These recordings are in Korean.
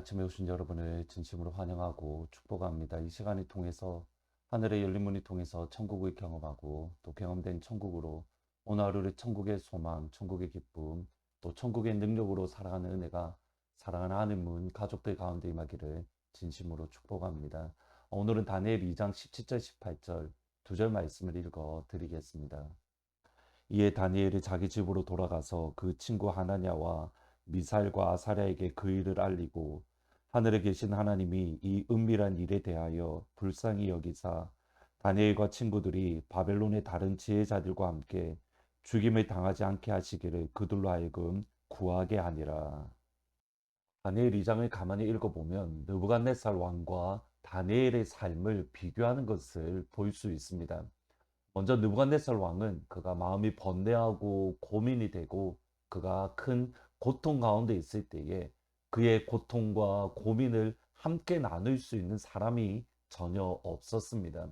아침에 오신 여러분을 진심으로 환영하고 축복합니다. 이 시간을 통해서 하늘의 열린 문을 통해서 천국을 경험하고 또 경험된 천국으로 오늘 하루를 천국의 소망, 천국의 기쁨, 또 천국의 능력으로 살아가는 은혜가 사랑하는 하늘 문 가족들 가운데 임하기를 진심으로 축복합니다. 오늘은 다니엘 2장 17절 18절 두 절 말씀을 읽어 드리겠습니다. 이에 다니엘이 자기 집으로 돌아가서 그 친구 하나냐와 미사엘과 아사랴에게 그 일을 알리고 하늘에 계신 하나님이 이 은밀한 일에 대하여 불쌍히 여기사 다니엘과 친구들이 바벨론의 다른 지혜자들과 함께 죽임을 당하지 않게 하시기를 그들로 하여금 구하게 하니라. 다니엘 2장을 가만히 읽어보면 느부갓네살 왕과 다니엘의 삶을 비교하는 것을 볼 수 있습니다. 먼저 느부갓네살 왕은 그가 마음이 번뇌하고 고민이 되고 그가 큰 고통 가운데 있을 때에 그의 고통과 고민을 함께 나눌 수 있는 사람이 전혀 없었습니다.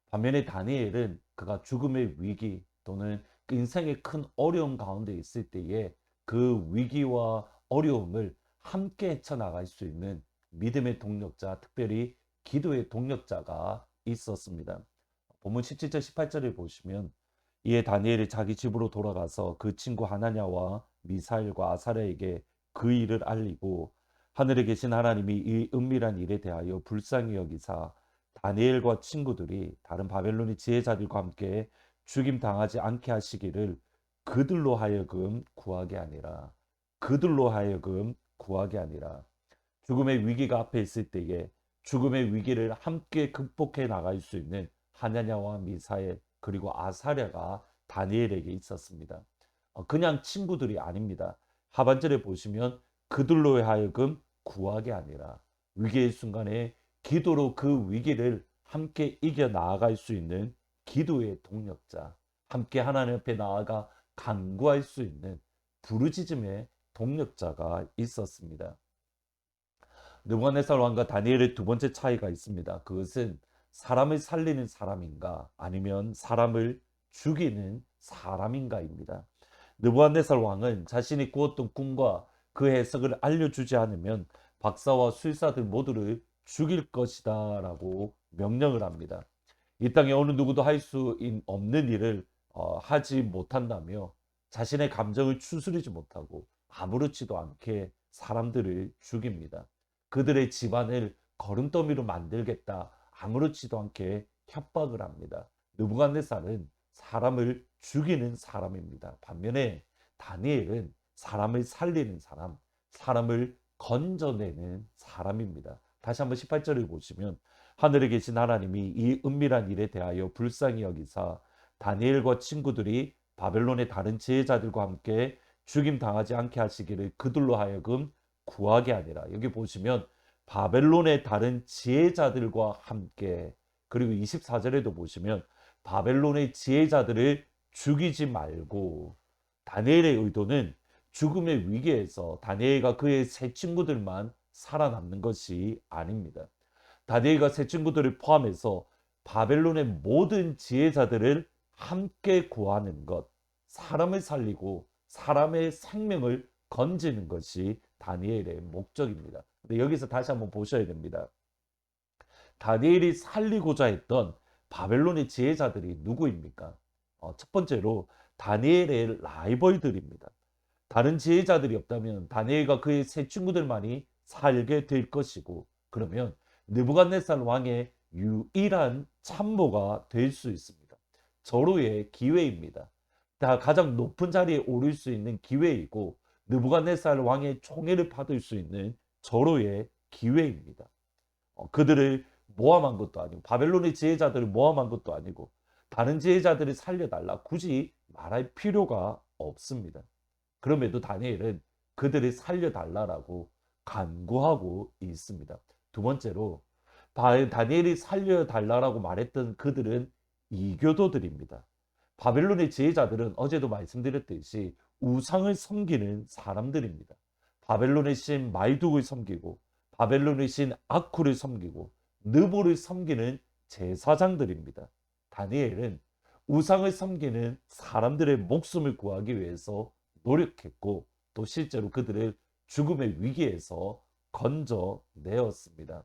반면에 다니엘은 그가 죽음의 위기 또는 인생의 큰 어려움 가운데 있을 때에 그 위기와 어려움을 함께 헤쳐나갈 수 있는 믿음의 동력자, 특별히 기도의 동력자가 있었습니다. 본문 17절 18절을 보시면 이에 다니엘이 자기 집으로 돌아가서 그 친구 하나냐와 미사엘과 아사랴에게 그 일을 알리고 하늘에 계신 하나님이 이 은밀한 일에 대하여 불쌍히 여기사 다니엘과 친구들이 다른 바벨론의 지혜자들과 함께 죽임 당하지 않게 하시기를 그들로 하여금 구하게 아니라 그들로 하여금 구하게 아니라 죽음의 위기가 앞에 있을 때에 죽음의 위기를 함께 극복해 나갈 수 있는 하나냐와 미사엘 그리고 아사랴가 다니엘에게 있었습니다. 그냥 친구들이 아닙니다. 하반절에 보시면 그들로 하여금 구하게 아니라 위기의 순간에 기도로 그 위기를 함께 이겨 나아갈 수 있는 기도의 동력자, 함께 하나님 앞에 나아가 간구할 수 있는 부르짖음의 동력자가 있었습니다. 느부갓네살 왕과 다니엘의 두 번째 차이가 있습니다. 그것은 사람을 살리는 사람인가 아니면 사람을 죽이는 사람인가입니다. 느부갓네살 왕은 자신이 꾸었던 꿈과 그 해석을 알려주지 않으면 박사와 술사들 모두를 죽일 것이다 라고 명령을 합니다. 이 땅에 어느 누구도 할 수 없는 일을 하지 못한다며 자신의 감정을 추스리지 못하고 아무렇지도 않게 사람들을 죽입니다. 그들의 집안을 거름더미로 만들겠다 아무렇지도 않게 협박을 합니다. 느부갓네살은 사람을 죽이는 사람입니다. 반면에 다니엘은 사람을 살리는 사람, 사람을 건져내는 사람입니다. 다시 한번 18절을 보시면 하늘에 계신 하나님이 이 은밀한 일에 대하여 불쌍히 여기사 다니엘과 친구들이 바벨론의 다른 지혜자들과 함께 죽임 당하지 않게 하시기를 그들로 하여금 구하게 아니라 여기 보시면 바벨론의 다른 지혜자들과 함께 그리고 24절에도 보시면 바벨론의 지혜자들을 죽이지 말고 다니엘의 의도는 죽음의 위기에서 다니엘과 그의 세 친구들만 살아남는 것이 아닙니다. 다니엘과 세 친구들을 포함해서 바벨론의 모든 지혜자들을 함께 구하는 것, 사람을 살리고 사람의 생명을 건지는 것이 다니엘의 목적입니다. 근데 여기서 다시 한번 보셔야 됩니다. 다니엘이 살리고자 했던 바벨론의 지혜자들이 누구입니까? 첫 번째로 다니엘의 라이벌들입니다. 다른 지혜자들이 없다면 다니엘과 그의 세 친구들만이 살게 될 것이고 그러면 느부갓네살 왕의 유일한 참모가 될 수 있습니다. 절호의 기회입니다. 다 가장 높은 자리에 오를 수 있는 기회이고 느부갓네살 왕의 총애를 받을 수 있는 절호의 기회입니다. 그들을 모함한 것도 아니고 바벨론의 지혜자들을 모함한 것도 아니고 다른 지혜자들을 살려달라 굳이 말할 필요가 없습니다. 그럼에도 다니엘은 그들을 살려달라고 간구하고 있습니다. 두 번째로 다니엘이 살려달라고 말했던 그들은 이교도들입니다. 바벨론의 지혜자들은 어제도 말씀드렸듯이 우상을 섬기는 사람들입니다. 바벨론의 신 마이둑을 섬기고 바벨론의 신 아쿠를 섬기고 느보를 섬기는 제사장들입니다. 다니엘은 우상을 섬기는 사람들의 목숨을 구하기 위해서 노력했고 또 실제로 그들을 죽음의 위기에서 건져내었습니다.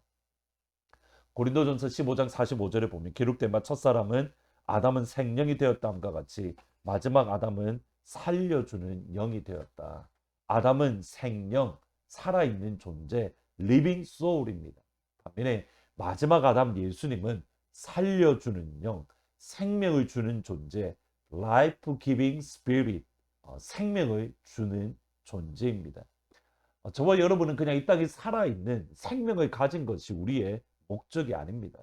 고린도전서 15장 45절에 보면 기록된 바 첫사람은 아담은 생명이 되었다함과 같이 마지막 아담은 살려주는 영이 되었다. 아담은 생명, 살아있는 존재, living soul입니다. 반면에 마지막 아담 예수님은 살려주는 영, 생명을 주는 존재, life giving spirit, 생명을 주는 존재입니다. 저와 여러분은 그냥 이 땅에 살아있는 생명을 가진 것이 우리의 목적이 아닙니다.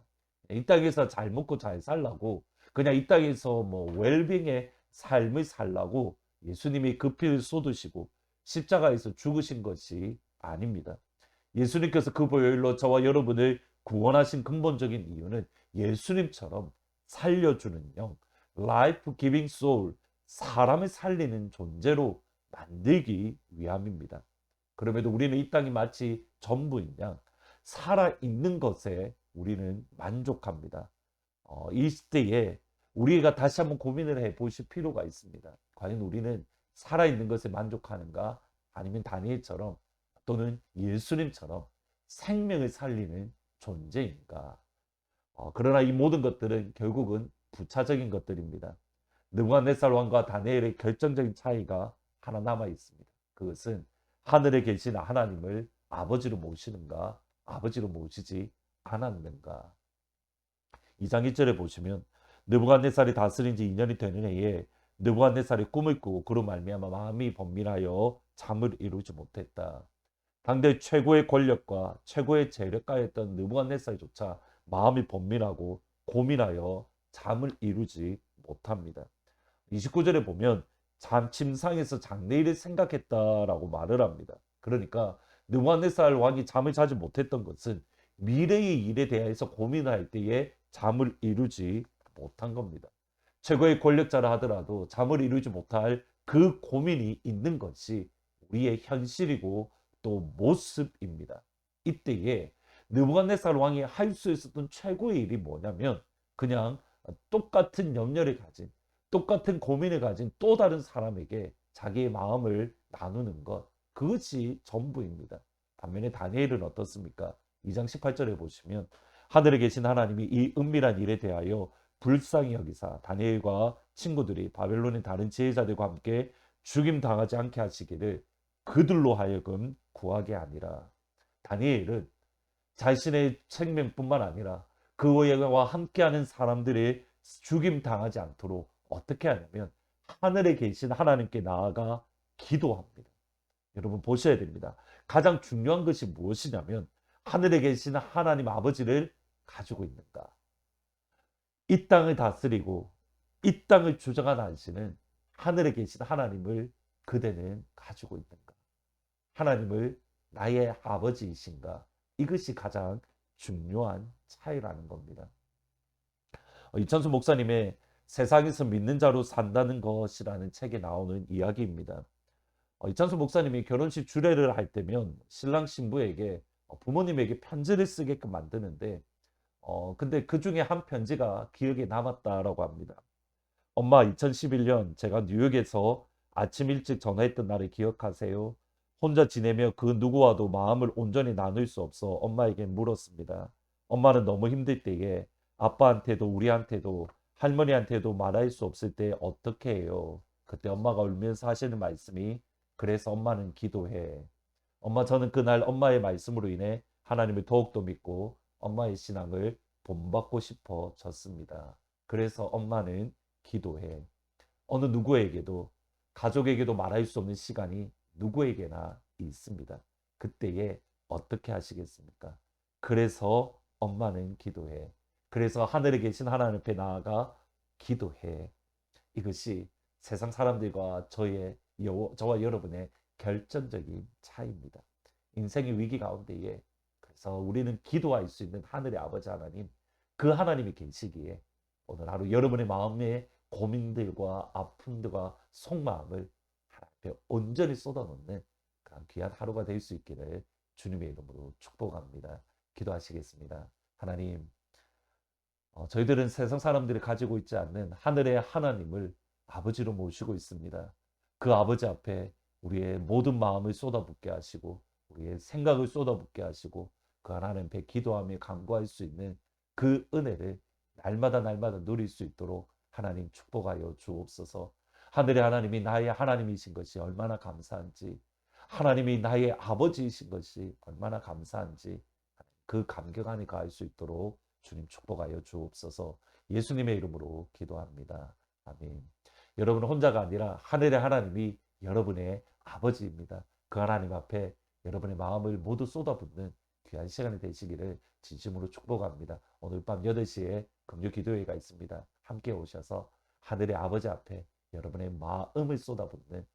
이 땅에서 잘 먹고 잘 살라고 그냥 이 땅에서 뭐 웰빙의 삶을 살라고 예수님이 그 피를 쏟으시고 십자가에서 죽으신 것이 아닙니다. 예수님께서 그 보혈로 저와 여러분을 구원하신 근본적인 이유는 예수님처럼 살려주는 영, life giving soul, 사람을 살리는 존재로 만들기 위함입니다. 그럼에도 우리는 이 땅이 마치 전부인 양 살아있는 것에 우리는 만족합니다. 이 시대에 우리가 다시 한번 고민을 해보실 필요가 있습니다. 과연 우리는 살아있는 것에 만족하는가? 아니면 다니엘처럼 또는 예수님처럼 생명을 살리는 존재인가? 그러나 이 모든 것들은 결국은 부차적인 것들입니다. 느부갓네살 왕과 다니엘의 결정적인 차이가 하나 남아 있습니다. 그것은 하늘에 계신 하나님을 아버지로 모시는가, 아버지로 모시지 않았는가. 2장 1절에 보시면 느부갓네살이 다스린 지 2년이 되는 해에 느부갓네살이 꿈을 꾸고 그로 말미암아 마음이 번민하여 잠을 이루지 못했다. 당대 최고의 권력과 최고의 재력가였던 느부갓네살조차 마음이 번민하고 고민하여 잠을 이루지 못합니다. 29절에 보면 침상에서 장래일을 생각했다라고 말을 합니다. 그러니까 느부갓네살 왕이 잠을 자지 못했던 것은 미래의 일에 대해서 고민할 때에 잠을 이루지 못한 겁니다. 최고의 권력자라 하더라도 잠을 이루지 못할 그 고민이 있는 것이 우리의 현실이고 또 모습입니다. 이때에 느부갓네살 왕이 할 수 있었던 최고의 일이 뭐냐면 그냥 똑같은 염려를 가진 똑같은 고민을 가진 또 다른 사람에게 자기의 마음을 나누는 것, 그것이 전부입니다. 반면에 다니엘은 어떻습니까? 2장 18절에 보시면 하늘에 계신 하나님이 이 은밀한 일에 대하여 불쌍히 여기사 다니엘과 친구들이 바벨론의 다른 지혜자들과 함께 죽임 당하지 않게 하시기를 그들로 하여금 구하게 아니라. 다니엘은 자신의 생명뿐만 아니라 그와 함께하는 사람들이 죽임 당하지 않도록 어떻게 하냐면 하늘에 계신 하나님께 나아가 기도합니다. 여러분 보셔야 됩니다. 가장 중요한 것이 무엇이냐면 하늘에 계신 하나님 아버지를 가지고 있는가. 이 땅을 다스리고 이 땅을 주장하시는 하늘에 계신 하나님을 그대는 가지고 있는가. 하나님을 나의 아버지이신가. 이것이 가장 중요한 차이라는 겁니다. 이찬수 목사님의 세상에서 믿는 자로 산다는 것이라는 책에 나오는 이야기입니다. 이찬수 목사님이 결혼식 주례를 할 때면 신랑 신부에게 부모님에게 편지를 쓰게끔 만드는데 근데 그 중에 한 편지가 기억에 남았다라고 합니다. 엄마, 2011년 제가 뉴욕에서 아침 일찍 전화했던 날을 기억하세요? 혼자 지내며 그 누구와도 마음을 온전히 나눌 수 없어 엄마에게 물었습니다. 엄마는 너무 힘들 때에 아빠한테도 우리한테도 할머니한테도 말할 수 없을 때 어떻게 해요? 그때 엄마가 울면서 하시는 말씀이 그래서 엄마는 기도해. 엄마, 저는 그날 엄마의 말씀으로 인해 하나님을 더욱더 믿고 엄마의 신앙을 본받고 싶어졌습니다. 그래서 엄마는 기도해. 어느 누구에게도 가족에게도 말할 수 없는 시간이 누구에게나 있습니다. 그때에 어떻게 하시겠습니까? 그래서 엄마는 기도해. 그래서 하늘에 계신 하나님 앞에 나아가 기도해. 이것이 세상 사람들과 저와 여러분의 결정적인 차이입니다. 인생의 위기 가운데에 그래서 우리는 기도할 수 있는 하늘의 아버지 하나님, 그 하나님이 계시기에 오늘 하루 여러분의 마음의 고민들과 아픔들과 속마음을 하나님께 온전히 쏟아놓는 그런 귀한 하루가 될 수 있기를 주님의 이름으로 축복합니다. 기도하시겠습니다. 하나님, 저희들은 세상 사람들이 가지고 있지 않는 하늘의 하나님을 아버지로 모시고 있습니다. 그 아버지 앞에 우리의 모든 마음을 쏟아붓게 하시고 우리의 생각을 쏟아붓게 하시고 그 하나님 앞에 기도하며 간구할 수 있는 그 은혜를 날마다 날마다 누릴 수 있도록 하나님 축복하여 주옵소서. 하늘의 하나님이 나의 하나님이신 것이 얼마나 감사한지, 하나님이 나의 아버지이신 것이 얼마나 감사한지 그 감격 안에 가할 수 있도록 주님 축복하여 주옵소서. 예수님의 이름으로 기도합니다. 아멘. 여러분은 혼자가 아니라 하늘의 하나님이 여러분의 아버지입니다. 그 하나님 앞에 여러분의 마음을 모두 쏟아붓는 귀한 시간이 되시기를 진심으로 축복합니다. 오늘 밤 8시에 금요 기도회가 있습니다. 함께 오셔서 하늘의 아버지 앞에 여러분의 마음을 쏟아붓는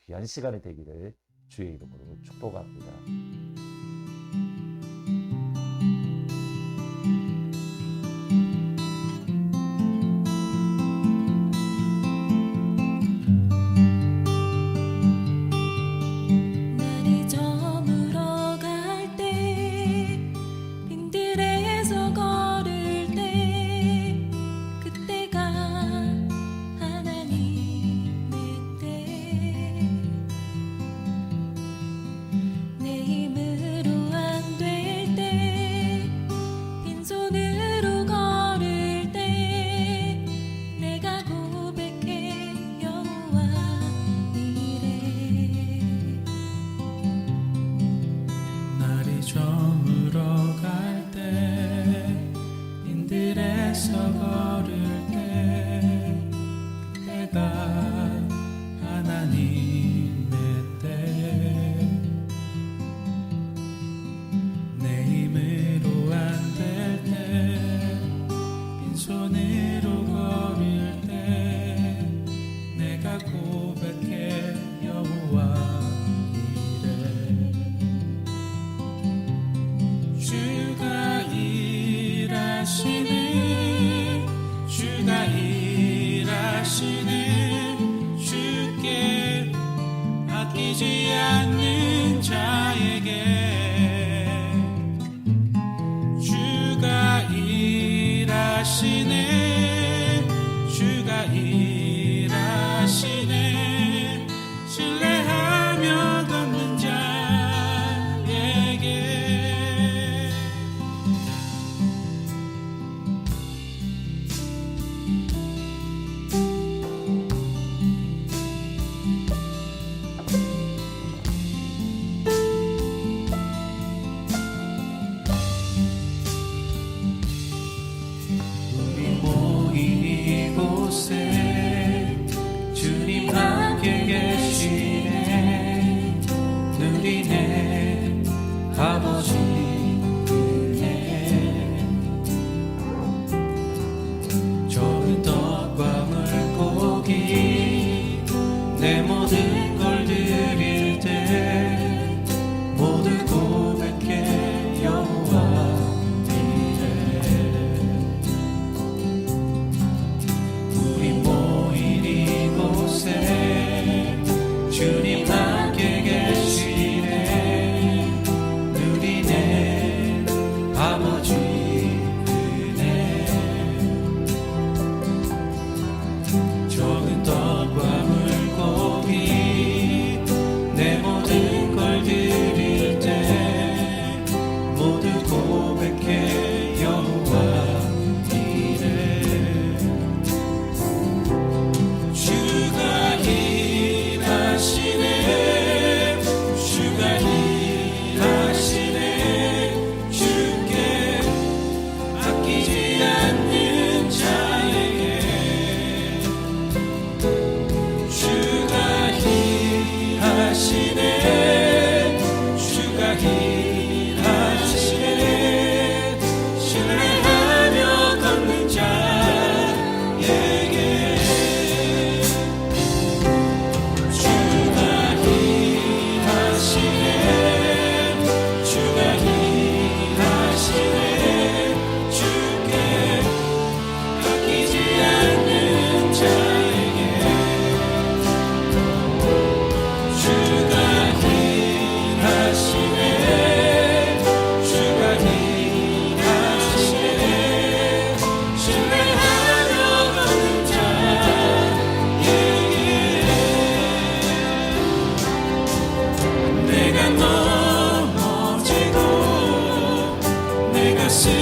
귀한 시간이 되기를 주의 이름으로 축복합니다. 날이 저물어 갈 때 빈들에서 걸을 때 그때가 하나님의 때 내 힘으로 안 될 때 빈손으로 걸을 때 내가 고백해 여호와 이래 날이 저물어 갈 때 인들에서 걸을 때 그때가 하나님의 때 내 힘으로 안 될 때 빈손으로 걸을 때 내가 고백해 여호와 이래 주가 일하시는 주께 아끼지 않는 자에게 주가 일하시네 신뢰하며 걷는 자에게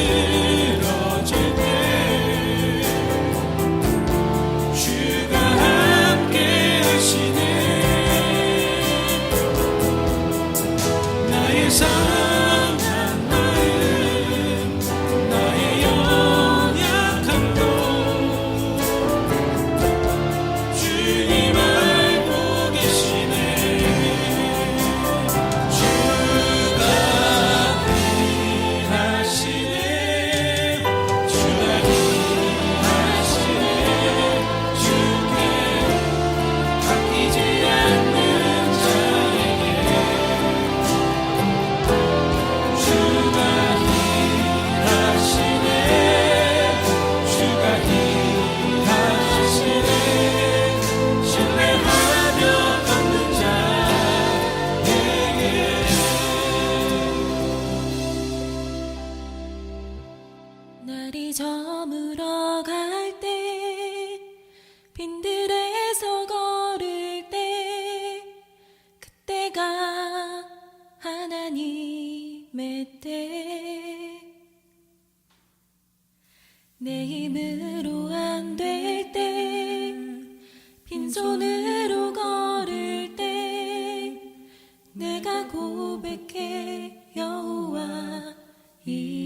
쓰러질 때 주가 함께 하시네. 나의 상한 마음, 나의 연약함도 주님 알고 계시네. 주가 일하시네. 주가 일하시네. 주께 바뀌지 않는 자에게 주가 일하시네. 주가 일하시네. 신뢰하며 걷는 자에게 날이 저물어 갈 때 빈들에서 걸을 때 그때가 하나님의 때 내 힘으로 안 될 때 빈손으로 걸을 때 내가 고백해 여호와 이